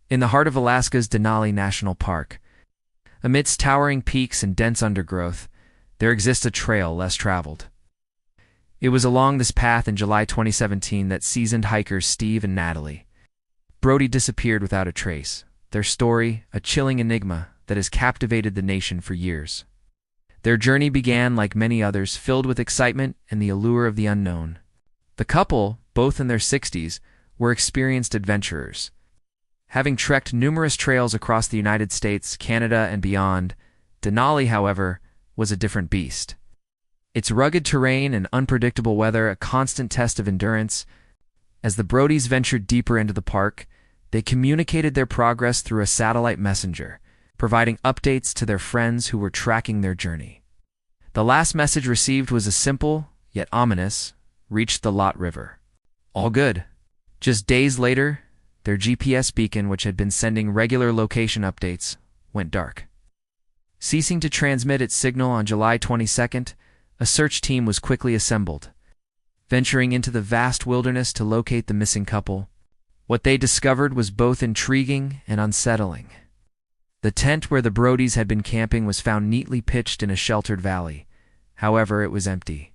In the heart of Alaska's Denali National Park, amidst towering peaks and dense undergrowth, there exists a trail less traveled. It was along this path in July 2017 that seasoned hikers Steve and Natalie Brody disappeared without a trace, their story a chilling enigma that has captivated the nation for years. Their journey began, like many others, filled with excitement and the allure of the unknown. The couple, both in their 60s, were experienced adventurers. Having trekked numerous trails across the United States, Canada, and beyond, Denali, however, was a different beast. Its rugged terrain and unpredictable weather a constant test of endurance. As the Brodys ventured deeper into the park, they communicated their progress through a satellite messenger, providing updates to their friends who were tracking their journey. The last message received was a simple, yet ominous, "Reached the Lot River. All good." Just days later, their GPS beacon, which had been sending regular location updates, went dark. Ceasing to transmit its signal on July 22nd, a search team was quickly assembled, venturing into the vast wilderness to locate the missing couple. What they discovered was both intriguing and unsettling. The tent where the Brodys had been camping was found neatly pitched in a sheltered valley. However, it was empty.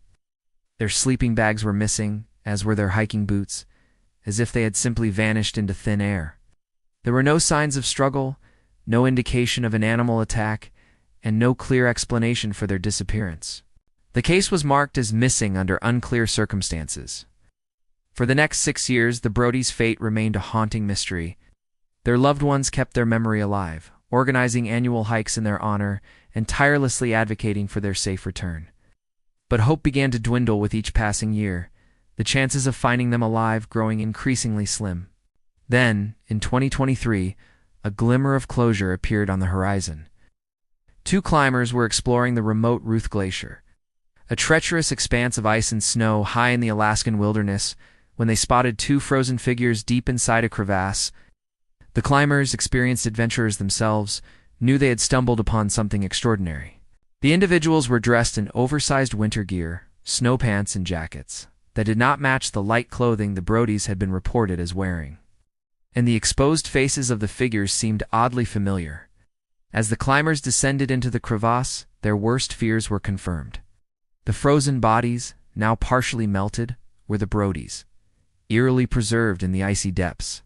Their sleeping bags were missing, as were their hiking boots, as if they had simply vanished into thin air. There were no signs of struggle, no indication of an animal attack, and no clear explanation for their disappearance. The case was marked as missing under unclear circumstances. For the next 6 years, the Brodys' fate remained a haunting mystery. Their loved ones kept their memory alive, organizing annual hikes in their honor and tirelessly advocating for their safe return. But hope began to dwindle with each passing year, the chances of finding them alive growing increasingly slim. Then, in 2023, a glimmer of closure appeared on the horizon. 2 climbers were exploring the remote Ruth Glacier, a treacherous expanse of ice and snow high in the Alaskan wilderness, when they spotted 2 frozen figures deep inside a crevasse. The climbers, experienced adventurers themselves, knew they had stumbled upon something extraordinary. The individuals were dressed in oversized winter gear, snow pants and jackets, that did not match the light clothing the Brodys had been reported as wearing. And the exposed faces of the figures seemed oddly familiar. As the climbers descended into the crevasse, their worst fears were confirmed. The frozen bodies, now partially melted, were the Brodys, eerily preserved in the icy depths.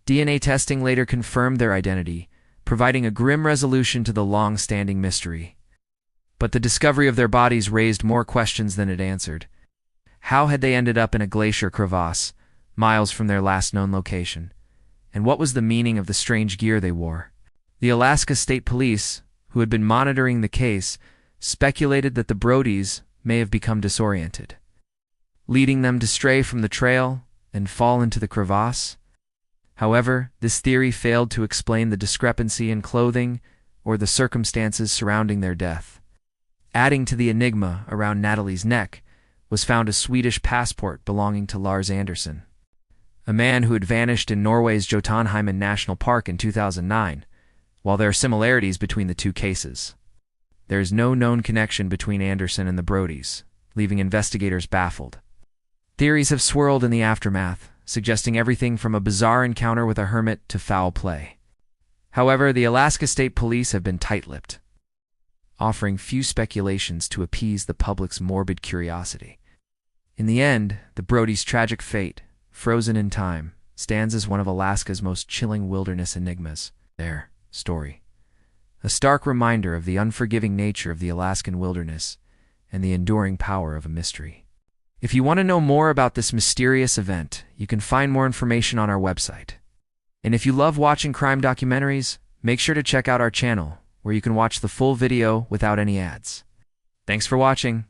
DNA testing later confirmed their identity, providing a grim resolution to the long-standing mystery. But the discovery of their bodies raised more questions than it answered. How had they ended up in a glacier crevasse, miles from their last known location? And what was the meaning of the strange gear they wore? The Alaska State Police, who had been monitoring the case, speculated that the Brodys may have become disoriented, leading them to stray from the trail and fall into the crevasse. However, this theory failed to explain the discrepancy in clothing or the circumstances surrounding their death. Adding to the enigma around Natalie's neck was found a Swedish passport belonging to Lars Anderson, a man who had vanished in Norway's Jotunheimen National Park in 2009. While there are similarities between the 2 cases, there is no known connection between Anderson and the Brodys, leaving investigators baffled. Theories have swirled in the aftermath, suggesting everything from a bizarre encounter with a hermit to foul play. However, the Alaska State Police have been tight-lipped, offering few speculations to appease the public's morbid curiosity. In the end, the Brodys' tragic fate, frozen in time, stands as one of Alaska's most chilling wilderness enigmas. Their story, a stark reminder of the unforgiving nature of the Alaskan wilderness and the enduring power of a mystery. If you want to know more about this mysterious event, you can find more information on our website. And if you love watching crime documentaries, make sure to check out our channel, where you can watch the full video without any ads. Thanks for watching.